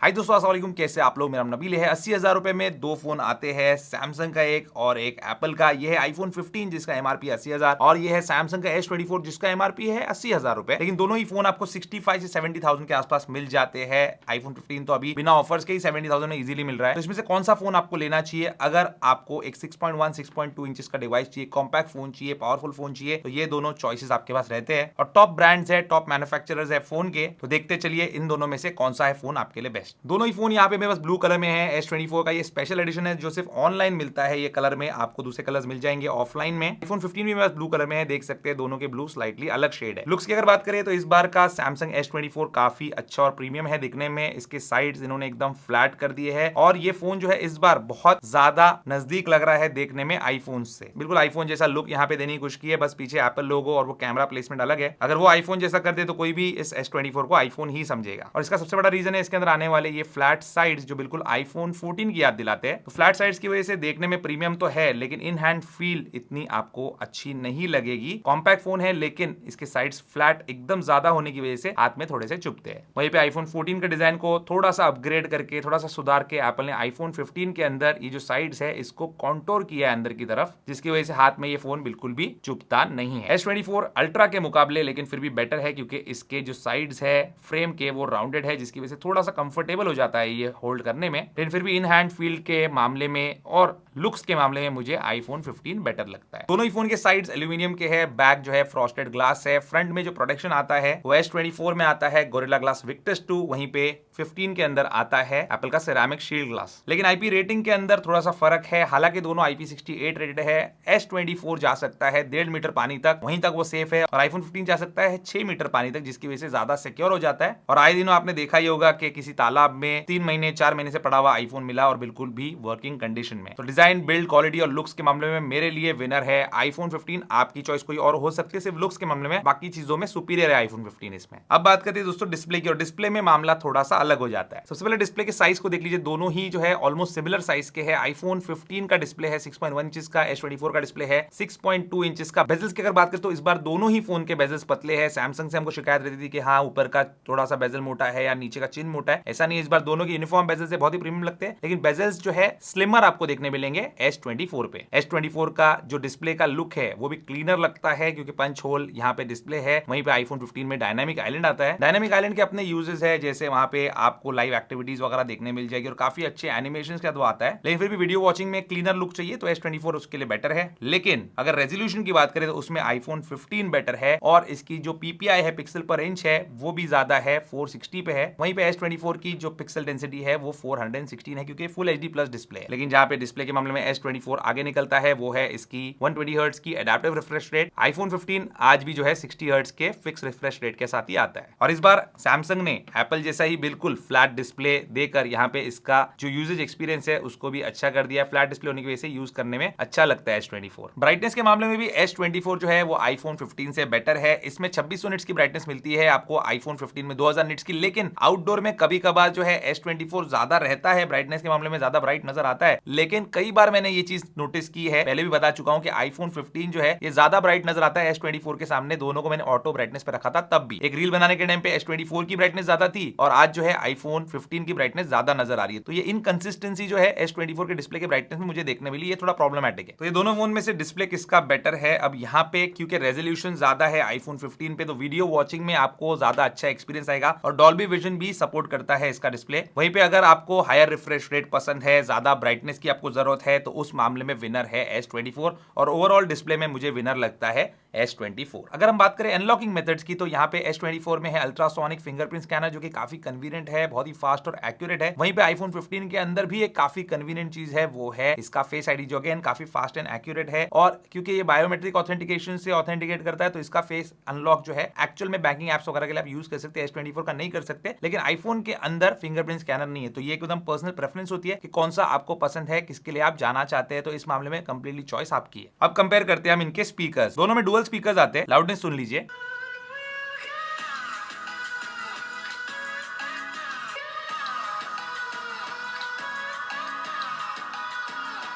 हाय दोस्तों, अस्सलाम वालेकुम। कैसे आप लोग? मेरा नाम नबील है। 80,000 रुपए में दो फोन आते हैं, सैमसंग का एक और एक एप्पल का। ये है आईफोन 15 जिसका एमआरपी 80,000 और ये है सैमसंग का S24 जिसका एमआरपी है 80,000 रुपए। लेकिन दोनों ही फोन आपको 65 से 70,000 के आसपास मिल जाते हैं। आईफोन 15 तो अभी बिना ऑफर्स के ही 70,000 में इजीली मिल रहा है। तो इसमें से कौन सा फोन आपको लेना चाहिए? अगर आपको एक 6.1 6.2 इंचेस का डिवाइस चाहिए, कॉम्पैक्ट फोन चाहिए, पावरफुल फोन चाहिए, तो ये दोनों चॉइसेस आपके पास रहते हैं और टॉप ब्रांड्स है, टॉप मैन्युफैक्चरर्स है फोन के। तो देखते चलिए इन दोनों में से कौन सा है फोन आपके लिए बेस्ट। दोनों ही फोन यहाँ पे मेरे पास ब्लू कलर में है। S24 का ये स्पेशल एडिशन है जो सिर्फ ऑनलाइन मिलता है ये कलर में, आपको दूसरे कलर्स मिल जाएंगे ऑफलाइन में। आईफोन 15 भी मेरे पास ब्लू कलर में है, देख सकते हैं दोनों के ब्लू स्लाइटली अलग शेड है। लुक्स की अगर बात करें तो इस बार का सैमसंग S24 काफी अच्छा और प्रीमियम है दिखने में। इसके साइड्स इन्होंने एकदम फ्लैट कर दिए है और ये फोन जो है इस बार बहुत ज्यादा नजदीक लग रहा है देखने में आईफोन से। बिल्कुल आईफोन जैसा लुक यहाँ पे देने की कोशिश की है, बस पीछे एप्पल लोगो और वो कैमरा प्लेसमेंट अलग है। अगर वो आईफोन जैसा कर दे तो कोई भी इस S24 को आईफोन ही समझेगा। और इसका सबसे बड़ा रीजन है इसके अंदर आने वाले ये फ्लैट साइड्स जो बिल्कुल आईफोन 14 की याद दिलाते हैं। तो फ्लैट साइड्स की वजह से देखने में प्रीमियम तो है लेकिन इन हैंड फील इतनी आपको अच्छी नहीं लगेगी। कॉम्पैक्ट फोन है लेकिन इसके साइड्स फ्लैट एकदम ज्यादा होने की वजह से हाथ में थोड़े से चुभते हैं। वहीं पे आईफोन 14 के डिजाइन को थोड़ा सा अपग्रेड करके, थोड़ा सा सुधार के एप्पल ने आईफोन 15 के अंदर ये जो साइड्स है इसको कॉन्टोर किया है अंदर की तरफ, जिसकी वजह से हाथ में ये फोन बिल्कुल भी चुभता नहीं है। S24 अल्ट्रा के मुकाबले लेकिन फिर भी बेटर है क्योंकि इसके जो साइड्स है फ्रेम के वो राउंडेड है, जिसकी वजह से थोड़ा सा कंफर्टेबल हो जाता है ये होल्ड करने में। लेकिन फिर भी इन हैंड फील के मामले में और लुक्स के मामले में मुझे आईफोन 15 बेटर लगता है। दोनों ही फोन के साइड्स एल्यूमिनियम के हैं, बैक जो है फ्रॉस्टेड ग्लास है, फ्रंट में जो प्रोटेक्शन आता है वो S24 में आता है गोरिल्ला ग्लास विक्टस 2, वहीं पे 15 के अंदर आता है एप्पल का सेरामिक शील्ड ग्लास। लेकिन आईपी रेटिंग के अंदर थोड़ा सा फर्क है, हालांकि दोनों IP68 रेटेड है। S24 जा सकता है 1.5 मीटर पानी तक, वहीं तक वो सेफ है, और आईफोन 15 जा सकता है 6 मीटर पानी तक, जिसकी वजह से ज्यादा सिक्योर हो जाता है। और आए दिनों आपने देखा ही होगा कि किसी तालाब में 3 महीने 4 महीने से पड़ा हुआ आईफोन मिला और बिल्कुल भी वर्किंग कंडीशन में। तो डिजाइन, बिल्ड क्वालिटी और लुक्स के मामले में मेरे लिए विनर है आईफोन 15। आपकी चॉइस कोई और हो सकती है, सिर्फ लुक्स के मामले में बाकी चीजों में सुपीरियर है आईफोन 15 इसमें। अब बात करते हैं दोस्तों डिस्प्ले की, और डिस्प्ले में मामला थोड़ा सा अलग हो जाता है। सबसे पहले डिस्प्ले के साइज को देख लीजिए, दोनों ही जो है ऑलमोस्ट सिमिलर साइज के हैं। आईफोन 15 का डिस्प्ले है 6.1 इंचेस का, S24 का डिस्प्ले है 6.2 इंचेस का। बेजल्स की अगर बात करें तो इस बार दोनों ही फोन के बेजल्स पतले हैं। सैमसंग से हमको शिकायत रहती थी कि हाँ ऊपर का थोड़ा सा बेजल मोटा है या नीचे का चिन मोटा है, ऐसा नहीं, इस बार दोनों के यूनिफॉर्म बेजल्स बहुत ही प्रीमियम लगते हैं। लेकिन बेजल्स जो है स्लिमर आपको देखने मिलेंगे S24 पे। S24 का जो डिस्प्ले का लुक है वो भी क्लीनर लगता है क्योंकि पंच होल यहाँ पे डिस्प्ले है। वहीं पे आईफोन 15 में डायनामिक आइलैंड आता है। डायनामिक आइलैंड के अपने यूजेस है, जैसे वहां पे आपको लाइव एक्टिविटीज वगैरह देखने मिल जाएगी और काफी अच्छे एनिमेशन के साथ वो आता है। लेकिन फिर भी वीडियो वॉचिंग में क्लीनर लुक चाहिए तो S24 उसके लिए बेटर है। लेकिन अगर रेजोल्यूशन की बात करें तो उसमें आईफोन 15 बेटर है और इसकी जो PPI है, पिक्सल पर इंच है, वो भी ज्यादा है, 460 पे है। वहीं पे S24 की जो पिक्सल डेंसिटी है वो 416 है क्योंकि फुल HD प्लस डिस्प्ले है। लेकिन जहां पे डिस्प्ले के मामले में S24 आगे निकलता है वो है इसकी 120 हर्ट्ज की एडेप्टिव रिफ्रेश रेट। आईफोन 15 आज भी जो है 60 हर्ट्ज के फिक्स रिफ्रेश रेट के साथ ही आता है। और इस बार सैमसंग ने एप्पल जैसा ही बिल्कुल फ्लैट डिस्प्ले देकर यहाँ पे इसका जो यूजेज एक्सपीरियंस है उसको भी अच्छा कर दिया। फ्लैट डिस्प्ले होने की वजह से यूज करने में अच्छा लगता है S24। ब्राइटनेस के मामले में भी S24 जो है वो आईफोन 15 से बेटर है। इसमें 2600 निट्स की ब्राइटनेस मिलती है आपको, आईफोन 15 में 2000 निट्स की। लेकिन आउटडोर में कभी कभार जो है S24 ज्यादा रहता है, ब्राइटनेस के मामले में ज्यादा ब्राइट नजर आता है। लेकिन कई बार मैंने ये चीज नोटिस की है, पहले भी बता चुका हूं कि आईफोन 15 जो है ये ज्यादा ब्राइट नजर आता है S24 के सामने। दोनों को मैंने ऑटो ब्राइटनेस पे रखा था, तब भी एक रील बनाने के टाइम पे S24 की ब्राइटनेस ज्यादा थी और आज जो है आईफोन 15 की ब्राइटनेस ज्यादा नजर आ रही है। तो ये इनकंसिस्टेंसी जो है S24 के डिस्प्ले के ब्राइटनेस में मुझे देखने मिली, ये थोड़ा प्रॉब्लमेटिक है। तो ये दोनों फोन में से डिस्प्ले किसका बेटर है? अब यहाँ पे क्योंकि रेजोल्यूशन ज्यादा है आईफोन 15 पे, तो वीडियो वॉचिंग में आपको ज्यादा अच्छा एक्सपीरियंस आएगा और डॉल्बी विजन भी सपोर्ट करता है इसका डिस्प्ले। वहीं पे अगर आपको हायर रिफ्रेश रेट पसंद है, ज्यादा ब्राइटनेस की आपको जरूरत है, तो उस मामले में विनर है S24 और ओवरऑल डिस्प्ले में मुझे विनर लगता है S24। अगर हम बात करें अनलॉकिंग मेथड्स की तो यहाँ पे S24 में है अल्ट्रासोनिक फिंगरप्रिंट स्कैनर जो कि काफी कन्वीनियंट है, बहुत ही फास्ट और एक्यूरेट है। वहीं पे आईफोन 15 के अंदर भी एक काफी कन्वीनियंट चीज है, वो है इसका फेस आईडी जो अगेन काफी फास्ट एंड एक्यूरेट है। और क्योंकि ये बायोमेट्रिक ऑथेंटिकेशन से ऑथेंटिकेट करता है तो इसका फेस अनलॉक जो है एक्चुअल में बैंकिंग एप्स वगैरह के लिए आप यूज कर सकते हैं, S24 का नहीं कर सकते। लेकिन आईफोन के अंदर फिंगरप्रिंट स्कैनर नहीं है, तो ये एकदम पर्सनल प्रेफरेंस होती है कि कौन सा आपको पसंद है, किसके लिए आप जाना चाहते हैं। तो इस मामले में कंप्लीटली चॉइस आपकी है। अब कंपेयर करते हैं हम इनके स्पीकर्स, दोनों में डुअल स्पीकर्स आते हैं। लाउडनेस सुन लीजिए।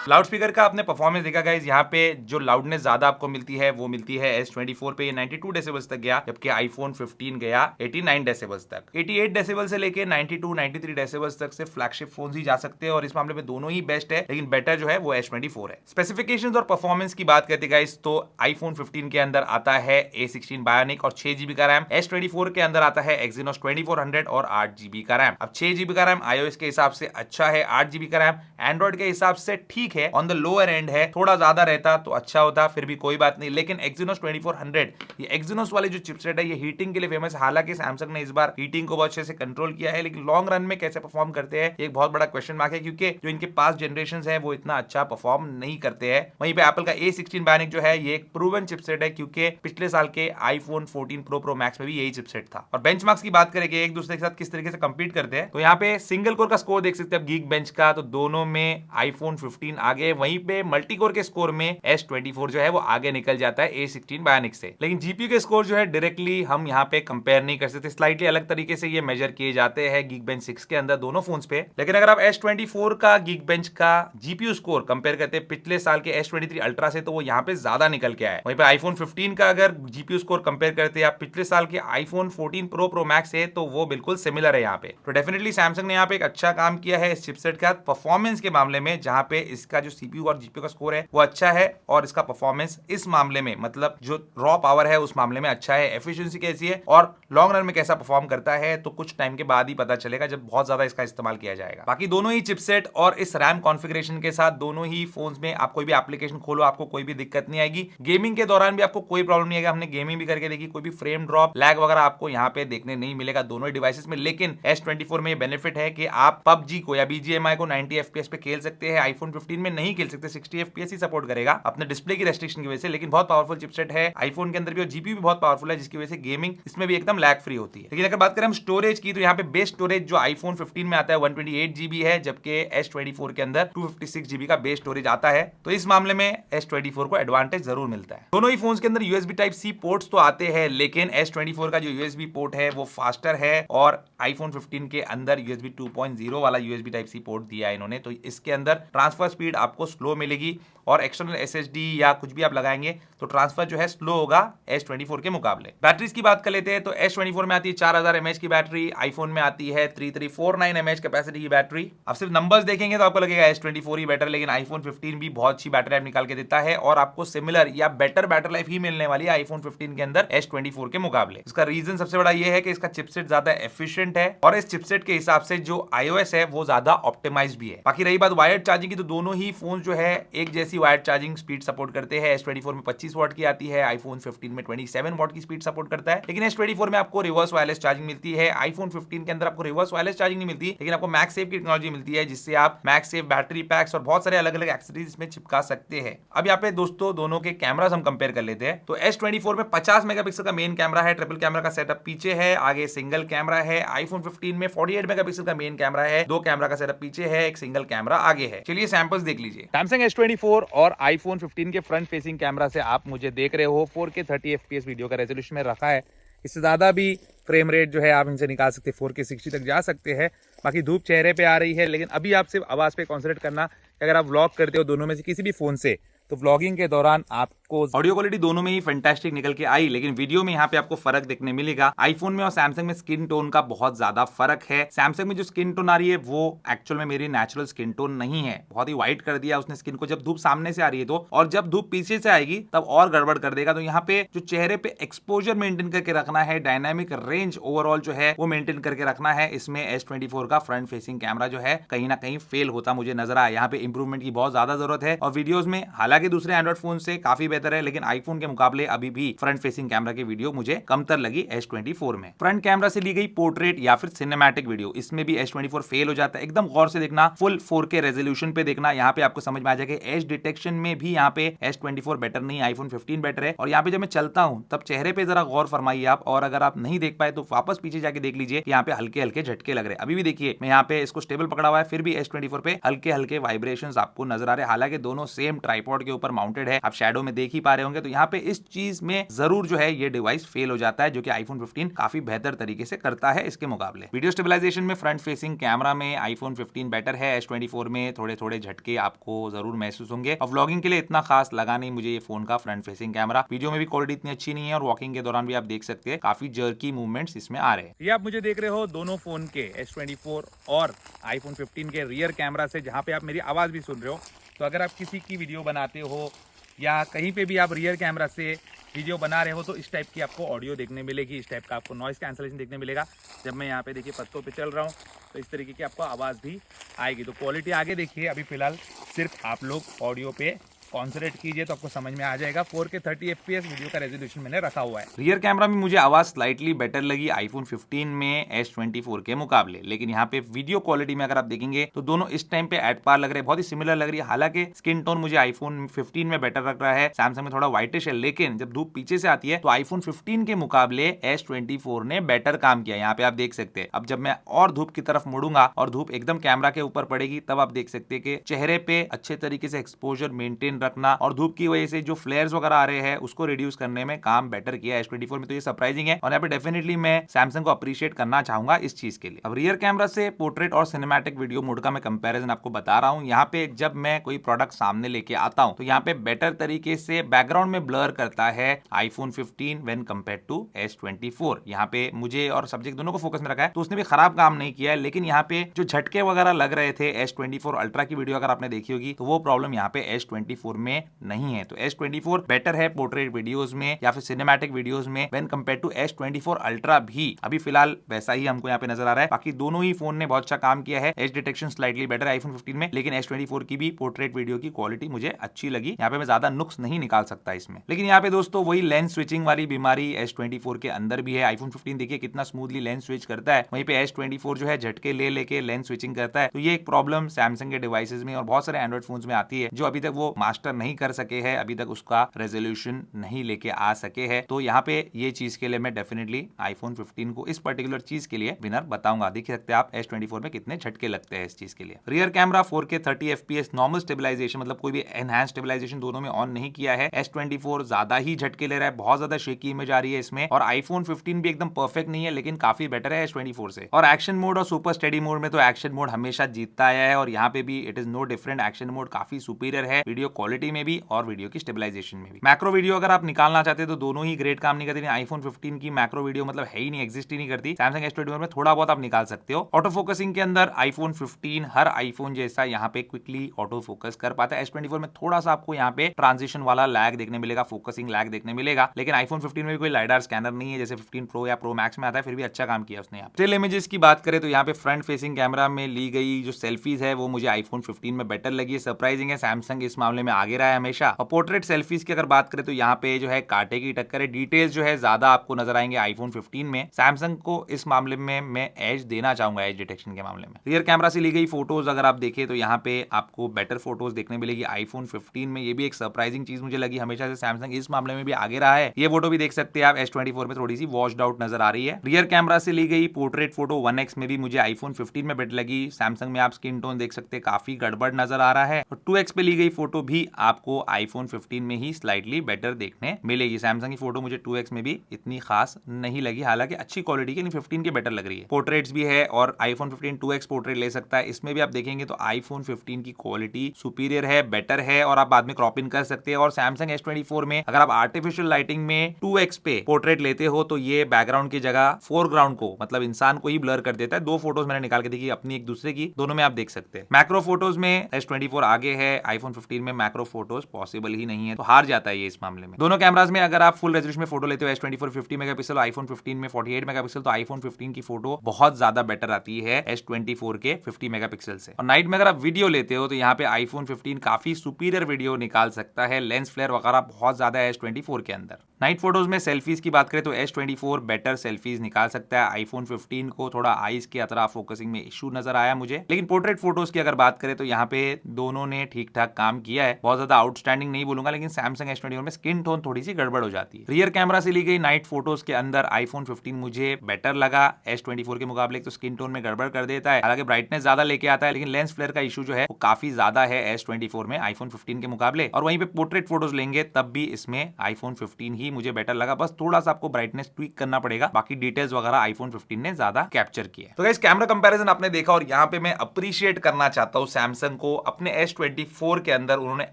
लाउड स्पीकर का आपने परफॉर्मेंस देखा गाइस, यहाँ पे जो लाउडनेस ज्यादा आपको मिलती है वो मिलती है S24 पे, 92 डेसिबल्स तक गया, जबकि आईफोन 15 गया 89 डेसिबल्स तक। 88 डेसिबल से लेके 92 93 डेसिबल्स तक से फ्लैगशिप फोन ही जा सकते हैं और इस मामले में दोनों ही बेस्ट है, लेकिन बेटर जो है वो S24 है। स्पेसिफिकेशंस और परफॉर्मेंस की बात करते गाइस तो आईफोन 15 के अंदर आता है A16 बायोनिक और 6GB का रैम, S24 के अंदर आता है Exynos 2400 और 8GB का रैम। अब 6GB का रैम iOS के हिसाब से अच्छा है, 8GB का रैम एंड्रॉइड के हिसाब से ठीक है, ऑन द लोअर एंड है, थोड़ा ज्यादा रहता तो अच्छा होता, फिर भी कोई बात नहीं। लेकिन Exynos 2400 ये Exynos वाले जो चिपसेट है ये हीटिंग के लिए फेमस है, हालांकि सैमसंग ने इस बार हीटिंग को बहुत अच्छे से कंट्रोल किया है, लेकिन लॉन्ग रन में कैसे परफॉर्म करते हैं एक बहुत बड़ा क्वेश्चन मार्क है, क्योंकि जो इनके पास जनरेशन है वो इतना अच्छा परफॉर्म नहीं करते हैं। वहीं पे एप्पल का A16 बायोनिक जो है ये एक प्रूवन चिपसेट है, क्योंकि पिछले साल के आईफोन 14 प्रो मैक्स में भी यही चिपसेट था। और बेंचमार्क्स की बात करें कि एक दूसरे के साथ किस तरीके से कंपीट करते हैं, तो यहाँ पे सिंगल कोर का स्कोर देख सकते हैं गीक बेंच का, तो दोनों में आईफोन 15 आगे, वहीं पे मल्टी कोर के स्कोर में S24 जो है वो आगे निकल जाता है A16 बायोनिक से। लेकिन जीपीयू के स्कोर जो है डायरेक्टली हम यहाँ पे कंपेयर नहीं कर सकते, स्लाइटली अलग तरीके से ये मेजर किए जाते हैं गीक बेंच 6 के अंदर दोनों फोन्स पे। लेकिन अगर आप S24 का गीक बेंच का जीपीयू स्कोर कंपेयर करते हैं पिछले साल के S23 अल्ट्रा से, तो वो यहाँ पे ज्यादा निकल के आया है। वहीं पे आईफोन 15 का अगर जीपीयू स्कोर कंपेयर करते हैं आप पिछले साल के आईफोन 14 प्रो मैक्स से, तो वो बिल्कुल सिमिलर है यहाँ पे। तो डेफिनेटली सैमसंग ने यहाँ पे एक अच्छा काम किया है इस चिपसेट का परफॉर्मेंस के मामले में, जहां पे इसका जो सीपीयू और जीपीयू का स्कोर है वो अच्छा है और इसका परफॉर्मेंस इस मामले में मतलब जो रॉ पावर है उस मामले में अच्छा है। एफिशिएंसी कैसी है और लॉन्ग रन में कैसा परफॉर्म करता है तो कुछ टाइम के बाद ही पता चलेगा, जब बहुत ज्यादा इसका इस्तेमाल किया जाएगा। बाकी दोनों ही चिपसेट और इस रैम कॉन्फ़िगरेशन के साथ दोनों ही फोन्स में आप कोई भी एप्लीकेशन खोलो आपको कोई भी दिक्कत नहीं आएगी। गेमिंग के दौरान भी आपको कोई प्रॉब्लम नहीं आएगा, हमने गेमिंग भी करके देखी, कोई भी फ्रेम ड्रॉप लैग वगैरह आपको यहाँ पे देखने नहीं मिलेगा दोनों ही डिवाइसेस में। लेकिन S24 में बेनिफिट है कि आप PUBG को या BGMI को 90 FPS पे खेल सकते हैं, आईफोन 15 में नहीं खेल सकते, 60 FPS ही सपोर्ट करेगा अपने डिस्प्ले की रेस्ट्रिक्शन की वजह से। लेकिन बहुत पावरफुल चिपसेट है आईफोन के अंदर भी और जीपीयू भी बहुत पावरफुल है, जिसकी वजह से गेमिंग इसमें भी एकदम लैग फ्री होती है। लेकिन अगर बात करें हम स्टोरेज की, तो यहाँ पे बेस स्टोरेज जो आईफोन 15 में आता है 128GB है, जबकि S24 के अंदर 256GB का बेस स्टोरेज आता है। तो इस मामले में S24 को एडवांटेज जरूर मिलता है। दोनों ही फोन्स के अंदर USB Type-C पोर्ट्स तो आते हैं, लेकिन S24 का जो USB पोर्ट है वो फास्टर है और आईफोन 15 के अंदर USB 2.0 वाला USB Type-C पोर्ट दिया है इन्होंने, तो इसके अंदर ट्रांसफर स्पीड आपको स्लो मिलेगी और एक्सटर्नल SSD या कुछ भी आप लगाएंगे तो ट्रांसफर जो है स्लो होगा S24 के मुकाबले। बैटरीज की बात कर लेते हैं तो S24 में आती है 4000 mAh की बैटरी, आईफोन में आती है 3349 mAh कैपेसिटी की बैटरी। अब सिर्फ नंबर्स देखेंगे तो आपको लगेगा S24 ही बेटर, लेकिन आईफोन 15 भी बहुत अच्छी बैटरी लाइफ निकाल के देता है और आपको सिमिलर या बेटर बैटरी लाइफ ही मिलने वाली है आईफोन 15 के अंदर S24 के मुकाबले। इसका रीजन सबसे बड़ा ये है कि इसका चिपसेट ज्यादा एफिशिएंट है और इस चिपसेट के हिसाब से जो iOS है वो ज्यादा ऑप्टिमाइज्ड भी है। बाकी रही बात वायर्ड चार्जिंग की, तो दोनों ही फोन जो है एक जैसी वायर्ड चार्जिंग स्पीड सपोर्ट करते हैं। S24 में 25 वाट की आती है, आईफोन 15 में 27 वाट की स्पीड सपोर्ट करता है, लेकिन S24 में आपको रिवर्स वायरलेस चार्जिंग मिलती है। आईफोन 15 के अंदर आपको रिवर्स वायरलेस चार्जिंग नहीं मिलती, लेकिन आपको मैगसेफ की टेक्नोलॉजी मिलती है, जिससे आप मैगसेफ बैटरी पैक्स और बहुत सारे अलग अलग एक्सेसरीज इसमें चिपका सकते हैं। अब यहाँ पे दोस्तों दोनों के कैमरास हम कंपेयर कर लेते हैं। तो S24 में 50 मेगापिक्सल का मेन कैमरा है, ट्रिपल कैमरा का सेटअप पीछे है, आगे सिंगल कैमरा है। आईफोन 15 में 48 मेगापिक्सल का मेन कैमरा है, दो कैमरा का सेटअप पीछे है, एक सिंगल कैमरा आगे है। चलिए सैंपल्स देख लीजिए। सैमसंग S24 और आईफोन 15 के फ्रंट फेसिंग कैमरा से आप मुझे देख रहे हो 4K 30 FPS वीडियो का रेजोल्यूशन में रखा है। इससे ज्यादा भी फ्रेम रेट जो है आप इनसे निकाल सकते हैं, 4K 60 तक जा सकते हैं। बाकी धूप चेहरे पे आ रही है, लेकिन अभी आप सिर्फ आवाज पे कॉन्सेंट्रेट करना। अगर आप व्लॉग करते हो दोनों में से किसी भी फोन से, तो व्लॉगिंग के दौरान आपको ऑडियो क्वालिटी दोनों में ही फैंटास्टिक निकल के आई, लेकिन वीडियो में यहाँ पे आपको फर्क देखने मिलेगा। आईफोन में और सैमसंग में स्किन टोन का बहुत ज्यादा फर्क है। सैमसंग में जो स्किन टोन आ रही है वो एक्चुअल में मेरी नेचुरल स्किन टोन नहीं है, बहुत ही व्हाइट कर दिया उसने स्किन को जब धूप सामने से आ रही है तो, और जब धूप पीछे से आएगी तब और गड़बड़ कर देगा। तो यहाँ पे जो चेहरे पे एक्सपोजर मेंटेन करके रखना है, डायनामिक रेंज ओवरऑल जो है वो मेंटेन करके रखना है, इसमें S24 का फ्रंट फेसिंग कैमरा जो है कहीं ना कहीं फेल होता मुझे नजर आया। यहाँ पे इंप्रूवमेंट की बहुत ज्यादा जरूरत है और वीडियोस में हालांकि दूसरे एंड्रॉइड फोन से काफी बेहतर है, लेकिन आईफोन के मुकाबले अभी भी फ्रंट फेसिंग कैमरा की वीडियो मुझे कमतर लगी S24 में। फ्रंट कैमरा से ली गई पोर्ट्रेट या फिर सिनेमैटिक वीडियो, इसमें भी S24 फेल हो जाता है। एकदम गौर से देखना, फुल 4K रेजोल्यूशन पे देखना, यहाँ पे आपको समझ में आ जाएगा एज डिटेक्शन में भी यहाँ पे S24 बेटर नहीं, आईफोन 15 बेटर है। और यहाँ पे जब मैं चलता हूँ तब चेहरे पे जरा गौर फरमाइए आप, और अगर आप नहीं देख पाए तो वापस पीछे जाके देख लीजिए, यहाँ पे हल्के हल्के झटके लग रहे हैं। अभी भी देखिए मैं यहाँ पे इसको स्टेबल पकड़ा हुआ है, फिर भी S24 पे हल्के हल्के वाइब्रेशंस आपको नजर आ रहे हैं। हालांकि दोनों सेम ट्राइपॉड के ऊपर माउंटेड है, आप शैडो में देख ही पा रहे होंगे। तो यहाँ पे इस चीज में जरूर जो है ये डिवाइस फेल हो जाता है, जो कि आईफोन 15 काफी बेहतर तरीके से करता है इसके मुकाबले। वीडियो स्टेबलाइजेशन में फ्रंट फेसिंग कैमरा में आईफोन 15 बेटर है। S24 में थोड़े थोड़े झटके आपको जरूर महसूस होंगे और व्लॉगिंग के लिए इतना खास लगा नहीं मुझे ये फोन का फ्रंट फेसिंग कैमरा। वीडियो में भी क्वालिटी इतनी अच्छी नहीं है और वॉकिंग के दौरान भी आप देख सकते हैं काफी जर्की मूवमेंट्स इसमें आ रहे हैं। ये आप मुझे देख रहे हो दोनों फोन के S24 और आईफोन 15 के रियर कैमरा से, जहां पे आप मेरी आवाज भी सुन रहे हो। तो अगर आप किसी की वीडियो बनाते हो या कहीं पे भी आप रियर कैमरा से वीडियो बना रहे हो तो इस टाइप की आपको ऑडियो देखने मिलेगी, इस टाइप का आपको नॉइस कैंसलेशन देखने मिलेगा। जब मैं यहाँ पे देखिए पत्तों पे चल रहा हूँ तो इस तरीके की आपको आवाज़ भी आएगी। तो क्वालिटी आगे देखिए, अभी फिलहाल सिर्फ आप लोग ऑडियो पे कॉन्सेंट्रेट कीजिए तो आपको समझ में आ जाएगा। 4K 30 FPS वीडियो का रेजोल्यूशन मैंने रखा हुआ है। रियर कैमरा में मुझे आवाज स्लाइटली बेटर लगी आईफोन 15 में S24 के मुकाबले, लेकिन यहाँ पे वीडियो क्वालिटी में अगर आप देखेंगे तो दोनों इस टाइम पे एट पार लग रहे हैं, बहुत ही सिमिलर लग रही है। हालांकि स्किन टोन मुझे आईफोन 15 में बेटर लग रहा है, सैमसंग में थोड़ा व्हाइटिश है, लेकिन जब धूप पीछे से आती है तो आईफोन 15 के मुकाबले S24 ने बेटर काम किया। यहाँ पे आप देख सकते हैं। अब जब मैं और धूप की तरफ मुड़ूंगा और धूप एकदम कैमरा के ऊपर पड़ेगी तब आप देख सकते हैं कि चेहरे पे अच्छे तरीके से एक्सपोजर मेंटेन रखना और धूप की वजह से जो फ्लेयर्स वगैरह आ रहे हैं उसको रिड्यूस करने में काम बेटर किया है S24 में। तो ये सरप्राइजिंग है और यहाँ पे डेफिनेटली मैं सैमसंग को अप्रिशिएट करना चाहूंगा इस चीज के लिए। अब रियर कैमरा से पोर्ट्रेट और सिनेमैटिक वीडियो मोड का मैं कंपैरिजन आपको बता रहा हूँ। यहाँ पे जब मैं कोई प्रोडक्ट सामने लेके आता हूँ तो यहाँ पे बेटर तरीके से बैकग्राउंड में ब्लर करता है iPhone 15 when compare to S24। यहाँ पे मुझे और सब्जेक्ट दोनों को फोकस में रखा है तो उसने भी खराब काम नहीं किया है, लेकिन यहाँ पे जो झटके वगैरह लग रहे थे S24 अल्ट्रा की वीडियो अगर आपने देखी होगी तो वो प्रॉब्लम यहाँ पे S24 में नहीं है। तो S24 बेटर है पोर्ट्रेट वीडियोस में या फिर सिनेमैटिक वीडियोस में when compare to S24 ultra भी अभी फिलहाल वैसा ही हमको यहाँ पे नजर आ रहा है। बाकी दोनों ही फोन ने बहुत अच्छा काम किया है। एज डिटेक्शन स्लाइटली बेटर है आईफोन 15 में, लेकिन S24 की भी पोर्ट्रेट वीडियो की क्वालिटी मुझे अच्छी लगी। यहाँ पे मैं ज्यादा नुक्स नहीं निकाल सकता इसमें। लेकिन यहाँ पे दोस्तों वही लेंस स्विचिंग वाली बीमारी S24 के अंदर भी है। आईफोन 15 देखिए कितना स्मूथली लेंस स्विच करता है, वहीं पे S24 जो है झटके ले लेके लेंस स्विचिंग करता है। तो ये एक प्रॉब्लम सैमसंग के डिवाइसेस में और बहुत सारे एंड्रॉइड फोन्स में आती है जो अभी तक वो मास्टर नहीं कर सके हैं, अभी तक उसका रेजोल्यूशन नहीं लेके आ सके हैं। तो यहाँ पे ये चीज के लिए मैं डेफिनेटली आईफोन 15 को इस पर्टिकुलर चीज के लिए विनर बताऊंगा। देख सकते हैं आप S24 में कितने झटके लगते हैं इस चीज के लिए। Rear camera 4K 30 FPS normal stabilization मतलब कोई भी एनहांस स्टेबलाइजेशन दोनों में ऑन नहीं किया है। S24 ज्यादा ही झटके ले रहा है, बहुत ज्यादा शेकी इमेज आ रही है इसमें, और आईफोन 15 भी एकदम परफेक्ट नहीं है लेकिन काफी बेटर है S24 से। और एक्शन मोड और सुपर स्टेडी मोड में तो एक्शन मोड हमेशा जीतता आया है और यहाँ पे भी it is no different. Action mode काफी सुपीरियर है वीडियो क्वालिटी में भी और वीडियो की स्टेबलाइजेशन में भी। मैक्रो वीडियो अगर आप निकालना चाहते हैं तो दोनों ही ग्रेट काम नहीं करती। आईफोन 15 की मैक्रो वीडियो मतलब है ही नहीं, एग्जिस्ट ही नहीं करती। सैमसंग S24 में थोड़ा बहुत आप निकाल सकते हो। ऑटो फोकसिंग के अंदर आईफोन 15 हर आईफोन जैसा यहाँ पे क्विकली ऑटो फोकस कर पाता है। S24 में थोड़ा सा आपको यहाँ पे ट्रांजिशन वाला लैग देखने मिलेगा, फोकसिंग लैग देखने मिलेगा, लेकिन आईफोन 15 में भी कोई लाइडार स्कैनर नहीं है जैसे 15 प्रो या प्रो मैक्स में आता है, फिर भी अच्छा काम किया उसने। स्टिल इमेजेस की बात करें तो यहाँ पे फ्रंट फेसिंग कैमरा में ली गई जो सेल्फीज है वो मुझे आईफोन 15 में बेटर लगी है। सरप्राइजिंग है, सैमसंग इस मामले में आगे रहा है हमेशा। और पोर्ट्रेट सेल्फीज की अगर बात करें तो यहाँ पे जो है कांटे की टक्कर है, डिटेल्स जो है ज्यादा आपको नजर आएंगे आईफोन 15 में। सैमसंग को इस मामले में मैं एज देना चाहूंगा, एज डिटेक्शन के मामले में। रियर कैमरा से ली गई फोटोज अगर आप देखें तो यहाँ पे आपको बेटर फोटोज देखने मिलेगी आईफोन 15 में। ये भी एक सरप्राइजिंग चीज मुझे लगी, हमेशा से सैमसंग इस मामले में भी आगे रहा है। ये फोटो भी देख सकते हैं आप S24 में थोड़ी सी वॉश्ड आउट नजर आ रही है। रियर कैमरा से ली गई पोर्ट्रेट फोटो 1x में भी मुझे आईफोन 15 में बेटर लगी। सैमसंग में आप स्किन टोन देख सकते हैं काफी गड़बड़ नजर आ रहा है। और 2x पे ली गई फोटो भी आपको आईफोन 15 में ही स्लाइटली बेटर देखने मिलेगी। सैमसंग की फोटो मुझे 2x में भी इतनी खास नहीं लगी, हालांकि अच्छी क्वालिटी की, 15 के बेटर लग रही है। पोर्ट्रेट्स भी है और आईफोन 15 2x पोर्ट्रेट ले सकता है। इसमें भी आप देखेंगे तो आईफोन 15 की क्वालिटी सुपीरियर है, बेटर है और आप बाद में क्रॉप इन कर सकते हैं। और सैमसंग S24 में अगर आप आर्टिफिशियल लाइटिंग में 2x पे पोर्ट्रेट लेते हो तो ये बैकग्राउंड की जगह फोरग्राउंड को मतलब इंसान को ही ब्लर कर देता है। दो फोटोज मैंने निकाल के देखी अपनी एक दूसरे की, दोनों में आप देख सकते हैं। मैक्रो फोटोज में S24 आगे है, आईफोन 15 में मैक्रो फोटोज पॉसिबल ही नहीं है, तो हार जाता है ये इस मामले में। दोनों कैमरास में अगर आप फुल रेजोल्यूशन में फोटो लेते हो S24 50 मेगापिक्सल, आईफोन 15 में 48 मेगापिक्सल, तो आईफोन 15 की फोटो बहुत ज्यादा बेटर आती है S24 के 50 मेगापिक्सल से। और नाइट में अगर आप वीडियो लेते हो तो यहाँ पे आईफोन 15 काफी सुपीरियर वीडियो निकाल सकता है, लेंस फ्लेयर वगैरह बहुत ज्यादा है S24 के अंदर। नाइट फोटोज में सेल्फीज की बात करें तो S24 बेटर सेल्फीज निकाल सकता है। आईफोन 15 को थोड़ा आईज के अतरा फोकसिंग में इशू नजर आया मुझे। लेकिन पोर्ट्रेट फोटोज की अगर बात करें तो यहाँ पे दोनों ने ठीक ठाक काम किया है, बहुत ज्यादा आउटस्टैंडिंग नहीं बोलूंगा, लेकिन सैमसंग S24 में स्किन टोन थोड़ी सी गड़बड़ हो जाती है। रियर कैमरा से ली गई नाइट फोटोज के अंदर आईफोन 15 मुझे बेटर लगा S24 के मुकाबले। तो स्किन टोन में गड़बड़ कर देता है, हालांकि ब्राइटनेस ज्यादा लेके आता है, लेकिन लेंस फ्लेयर का इशू जो है वो काफी ज्यादा है S24 में आईफोन 15 के मुकाबले। और वहीं पे पोर्ट्रेट फोटोज लेंगे तब भी इसमें आईफोन 15 ही मुझे बेटर लगा, बस थोड़ा सा आपको ब्राइटनेस ट्विक करना पड़ेगा, बाकी डिटेल्स वगैरह आईफोन 15 ने ज्यादा कैप्चर किया। तो गाइस कैमरा कंपैरिजन आपने देखा, और यहाँ पे मैं अप्रिशिएट करना चाहता हूँ सैमसंग को। अपने S24 के अंदर उन्होंने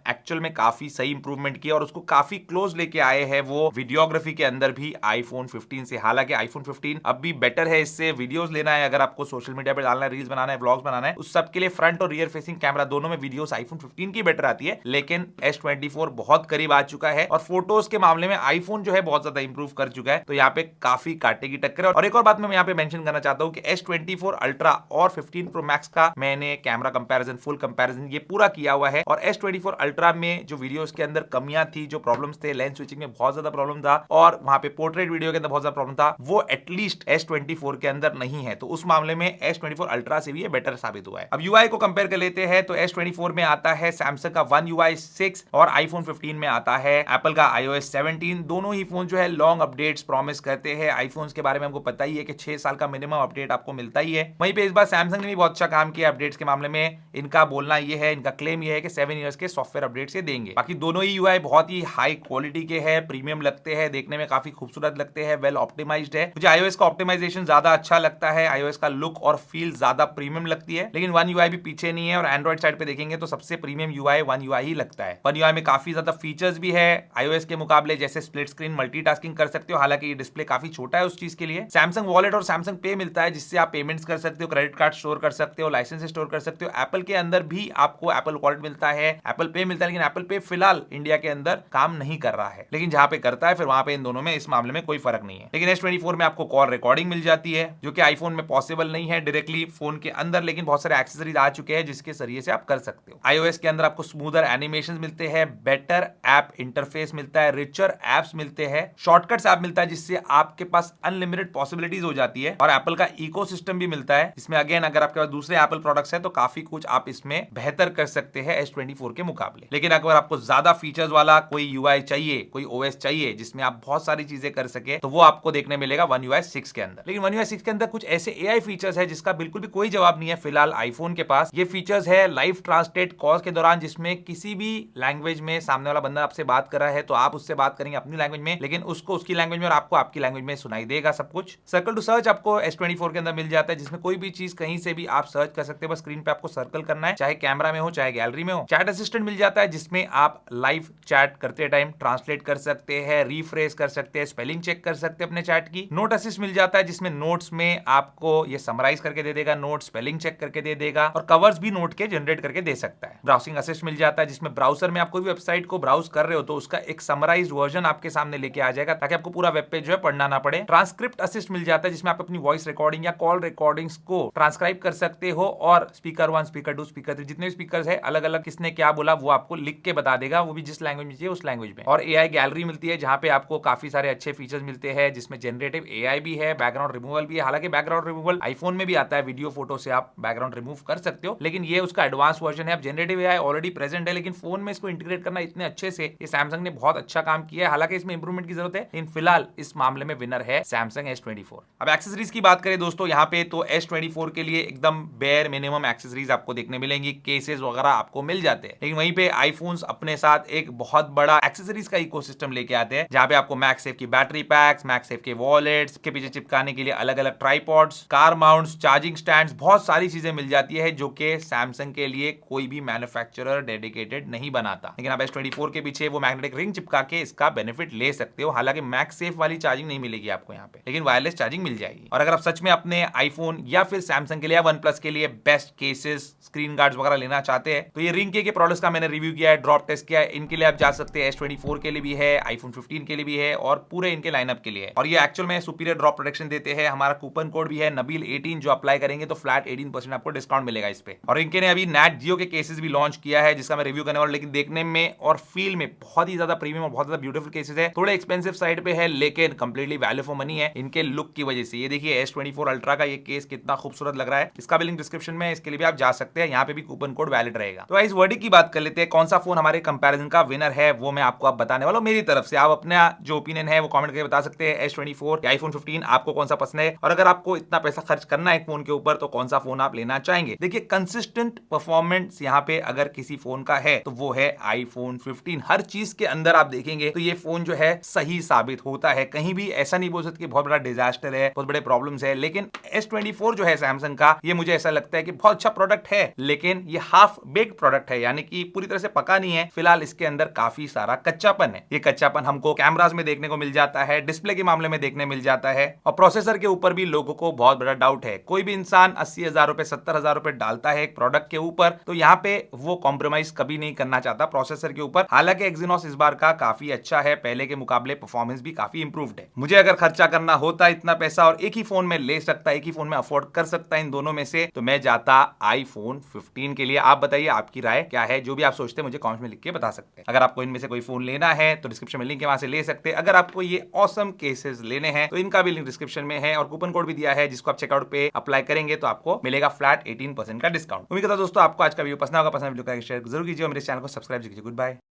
एक्चुअल में काफी सही इंप्रूवमेंट किया और उसको काफी क्लोज लेके आए हैं वो वीडियोग्राफी के अंदर भी आईफोन 15 से। हालांकि आईफोन 15 अब भी बेटर है, इससे वीडियोस लेना है, अगर आपको सोशल मीडिया पे डालना है, रील्स बनाना है, व्लॉग्स बनाना है, उस सब के लिए फ्रंट और रियर फेसिंग कैमरा दोनों में वीडियोस आईफोन 15 की बेटर आती है। लेकिन S24 बहुत करीब आ चुका है और फोटोज के मामले में आईफोन जो है बहुत ज्यादा इंप्रूव कर चुका है। तो यहाँ पे काफी कांटे की टक्कर है। और एक और बात मैं यहाँ पे मेंशन करना चाहता हूँ कि S24 अल्ट्रा और 15 प्रो मैक्स का मैंने कैमरा कंपैरिजन, फुल कंपैरिजन ये पूरा किया हुआ है। और S24 अल्ट्रा में जो वीडियोस के अंदर कमियां थी, जो प्रॉब्लम्स थे, लेंस स्विचिंग में बहुत ज्यादा प्रॉब्लम था और वहां पे पोर्ट्रेट वीडियो के अंदर बहुत ज्यादा प्रॉब्लम था, वो एटलीस्ट S24 के अंदर नहीं है। तो उस मामले में S24 अल्ट्रा से भी ये बेटर साबित हुआ है। अब UI को कंपेयर कर लेते हैं तो S24 में आता है सैमसंग का One UI 6 और आईफोन 15 में आता है एप्पल का iOS 17। दोनों ही फोन जो है लॉन्ग अपडेट्स प्रॉमिस करते हैं। आईफोन्स के बारे में हमको पता ही है कि 6 साल का मिनिमम अपडेट आपको मिलता ही है। वहीं पे इस बार सैमसंग ने भी बहुत अच्छा काम किया अपडेट्स के मामले में। इनका बोलना ये है, इनका क्लेम ये है कि 7 इयर्स के सॉफ्टवेयर अपडेट्स ये देंगे। बाकी दोनों ही UI बहुत ही हाई क्वालिटी के हैं, प्रीमियम लगते हैं, देखने में काफी खूबसूरत लगते हैं, वेल ऑप्टिमाइज्ड है। मुझे iOS का ऑप्टिमाइजेशन ज्यादा अच्छा लगता है, iOS का लुक और फील ज्यादा प्रीमियम लगती है। लेकिन One UI भी पीछे नहीं है और एंड्रॉइड साइड पे देखेंगे तो सबसे प्रीमियम UI One UI ही लगता है। One UI में काफी ज्यादा फीचर्स भी है iOS के मुकाबले, जैसे स्प्लिट स्क्रीन मल्टीटास्किंग कर सकते हो, हालांकि ये डिस्प्ले काफी छोटा है उस चीज के लिए। सैमसंग वॉलेट और सैमसंग पे मिलता है जिससे आप पेमेंट्स कर सकते हो, क्रेडिट कार्ड स्टोर कर सकते हो, लाइसेंस स्टोर कर सकते हो। एप्पल के अंदर भी आपको एप्पल वॉलेट मिलता है, एप्पल पे मिलता है, लेकिन एप्पल पे फिलहाल इंडिया के अंदर काम नहीं कर रहा है। लेकिन जहां पे करता है फिर वहां पे इन दोनों में इस मामले में कोई फर्क नहीं है। लेकिन S24 में आपको कॉल रिकॉर्डिंग मिल जाती है जो कि आईफोन में पॉसिबल नहीं है डायरेक्टली फोन के अंदर, लेकिन बहुत सारे एक्सेसरीज आ चुके हैं जिसके जरिए से आप कर सकते हो। iOS के अंदर आपको स्मूदर एनिमेशन मिलते हैं, बेटर ऐप इंटरफेस मिलता है, रिचर एप्स मिलते हैं, शॉर्टकट्स ऐप मिलता है जिससे आपके पास अनलिमिटेड पॉसिबिलिटीज हो जाती है। और एप्पल का इकोसिस्टम भी मिलता है जिसमें अगेन अगर आपके पास दूसरे एप्पल प्रोडक्ट्स है तो काफी कुछ आप इसमें बेहतर कर सकते हैं S24 के मुकाबले। लेकिन अगर आपको ज्यादा फीचर्स वाला कोई UI चाहिए, कोई OS चाहिए जिसमें आप बहुत सारी चीजें कर सके, तो वो आपको देखने मिलेगा One UI 6 के अंदर। लेकिन One UI 6 के अंदर कुछ ऐसे AI फीचर्स है जिसका बिल्कुल भी कोई जवाब नहीं है फिलहाल आईफोन के पास। ये फीचर्स है लाइव ट्रांसलेट कॉल्स के दौरान, जिसमें किसी भी लैंग्वेज में सामने वाला बंदा आपसे बात कर रहा है तो आप उससे बात करेंगे अपनी लैंग्वेज में, लेकिन उसको उसकी लैंग्वेज में और आपको आपकी लैंग्वेज में सुनाई देगा सब कुछ। सर्कल टू सर्च आपको S24 के अंदर मिल जाता है जिसमें कोई भी चीज कहीं से भी आप सर्च कर सकते हो, बस स्क्रीन पे आपको सर्कल करना है, चाहे कैमरा में हो चाहे गैलरी में हो। चैट असिस्टेंट मिल जाता है जिसमें आप लाइव चैट करते टाइम ट्रांसलेट कर सकते हैं, रीफ्रेश कर सकते हैं, स्पेलिंग चेक कर सकते हैं अपने चैट की। नोट असिस्ट मिल जाता है जिसमें नोट्स में आपको ये समराइज करके दे देगा, नोट स्पेलिंग चेक करके दे देगा और कवर्स भी नोट के जनरेट करके दे सकता है। ब्राउजिंग असिस्ट मिल जाता है जिसमें ब्राउजर में आप कोई भी वेबसाइट को ब्राउज कर रहे हो तो उसका एक समराइज्ड वर्जन आपके सामने लेके आ जाएगा ताकि आपको पूरा वेब पेज जो है पढ़ना ना पड़े। ट्रांसक्रिप्ट असिस्ट मिल जाता है जिसमें आप अपनी वॉइस रिकॉर्डिंग या कॉल रिकॉर्डिंग्स को ट्रांसक्राइब कर सकते हो और स्पीकर 1, स्पीकर 2, स्पीकर 3 जितने भी स्पीकर्स है अलग अलग किसने क्या बोला वो आपको लिख के बता देगा, वो भी जिस लैंग्वेज में चाहिए उस लैंग्वेज में। और AI गैलरी मिलती है जहां पे आपको काफी सारे अच्छे फीचर्स मिलते हैं जिसमें जनरेटिव AI भी है, बैकग्राउंड रिमूवल भी है। हालांकि बैकग्राउंड रिमूवल आईफोन में भी आता है, वीडियो फोटो से आप बैकग्राउंड रिमूव कर सकते हो, लेकिन ये उसका एडवांस वर्जन है। अब जनरेटिव AI ऑलरेडी प्रेजेंट है लेकिन फोन में इसको इंटीग्रेट करना इतने अच्छे से ये सैमसंग ने बहुत अच्छा काम किया है। हालांकि इसमें इंप्रूवमेंट की जरूरत है, लेकिन फिलहाल इस मामले में विनर है सैमसंग S24। अब एक्सेसरीज की बात करें दोस्तों यहाँ पे तो S24 के लिए एकदम बेयर मिनिमम एक्सेसरीज आपको देखने मिलेंगी, केसेस वगैरह आपको मिल जाते हैं। लेकिन वहीं पे आईफोन्स अपने साथ एक बहुत बड़ा एक्सेसरीज का इकोसिस्टम लेके आते हैं जहां पे आपको मैगसेफ की बैटरी पैक्स, मैगसेफ के वॉलेट्स के पीछे चिपकाने के लिए अलग अलग tripods, car mounts, charging stands, बहुत सारी चीजें मिल जाती है जो कि सैमसंग के लिए कोई भी मैन्युफैक्चरर डेडिकेटेड नहीं बनाता। लेकिन आप S24 के पीछे वो मैग्नेटिक रिंग चिपका के इसका बेनिफिट ले सकते हो। हालांकि मैगसेफ वाली चार्जिंग नहीं मिलेगी आपको यहाँ पे, लेकिन वायरलेस चार्जिंग मिल जाएगी। और अगर आप सच में अपने आईफोन या फिर सैमसंग के लिए या वन प्लस के लिए बेस्ट केसेस, स्क्रीन गार्ड्स वगैरह लेना चाहते हैं तो ये रिंग के प्रोडक्ट्स का मैंने रिव्यू किया है, ड्रॉप टेस्ट किया है, इनके लिए आप जा सकते हैं। S24 के लिए भी है, आईफोन 15 के लिए भी है और पूरे इनके लाइनअप के लिए है। और ये एक्चुअल में सुपीरियर ड्रॉप प्रोटेक्शन देते हैं। हमारा कूपन कोड भी है Nabil18, जो अप्लाई करेंगे तो फ्लैट 18% आपको डिस्काउंट मिलेगा इस पे। और इनके ने अभी नैट जियो के केसेस भी लॉन्च किया है जिसका मैं रिव्यू करने वाला, लेकिन देखने में और फील में बहुत ही ज्यादा प्रीमियम और बहुत ज्यादा ब्यूटीफुल केसेस है। है, थोड़े एक्सपेंसिव साइड पे है लेकिन कंप्लीटली वैल्यू फॉर मनी है इनके लुक की वजह से। ये देखिए S24 अल्ट्रा का ये केस कितना खूबसूरत लग रहा है, इसका भी लिंक डिस्क्रिप्शन में है, इसके लिए भी आप जा सकते हैं, यहाँ पे भी कूपन कोड वैलिड रहेगा। तो इस वर्डिक की बात कर लेते हैं, कौन सा फोन हमारे कंपैरिजन का विनर है वो मैं आपको अब बताने वाला हूं मेरी तरफ से। आप अपना जो ओपिनियन है वो कमेंट करके बता सकते हैं, S24 या iPhone 15 आपको कौन सा पसंद है, और अगर आपको इतना पैसा खर्च करना है एक फोन के ऊपर तो कौन सा फोन आप लेना चाहेंगे। देखिए कंसिस्टेंट परफॉर्मेंस यहाँ पे अगर किसी फोन का है तो वो है iPhone 15। हर चीज के अंदर आप देखेंगे तो ये फोन जो है सही साबित होता है, कहीं भी ऐसा नहीं बोल सकते कि बहुत बड़ा डिजास्टर है, बहुत बड़े प्रॉब्लम्स है। लेकिन S24 जो है सैमसंग का, ये मुझे ऐसा लगता है कि बहुत अच्छा प्रोडक्ट है लेकिन ये हाफ बेक्ड प्रोडक्ट है, यानी कि पूरी तरह से पका नहीं है। फिलहाल इसके अंदर काफी सारा कच्चापन है। ये कच्चापन हमको कैमरास में देखने को मिल जाता है, डिस्प्ले के मामले में देखने मिल जाता है, और प्रोसेसर के ऊपर भी लोगों को बहुत बड़ा डाउट है। कोई भी इंसान 80,000 रुपए 70,000 रुपए डालता है एक प्रोडक्ट के ऊपर तो यहाँ पे वो कॉम्प्रोमाइज कभी नहीं करना चाहता प्रोसेसर के ऊपर। हालांकि एक्सिनोस इस बार का काफी अच्छा है, पहले के मुकाबले परफॉर्मेंस भी काफी इंप्रूव्ड है। मुझे अगर खर्चा करना होता इतना पैसा और एक ही फोन में ले सकता, एक ही फोन में अफोर्ड कर सकता इन दोनों में से, तो मैं जाता iPhone 15 के लिए। आप बताइए आपकी राय क्या है, जो भी आप सोचते हैं मुझे कमेंट में लिख के बता सकते हैं। अगर आपको इनमें से कोई फोन लेना है तो डिस्क्रिप्शन में लिंक है, वहां से ले सकते हैं। अगर आपको ये ऑसम केसेस लेने हैं तो इनका भी लिंक डिस्क्रिप्शन में है, और कूपन कोड भी दिया है जिसको आप चेकआउट पे अप्लाई करेंगे तो आपको मिलेगा फ्लैट 18% का डिस्काउंट। उम्मीद करता हूं दोस्तों आपको आज का वीडियो पसंद होगा। पसंद वीडियो का शेयर जरूर कीजिए और मेरे चैनल को सब्सक्राइब कीजिए। Good bye.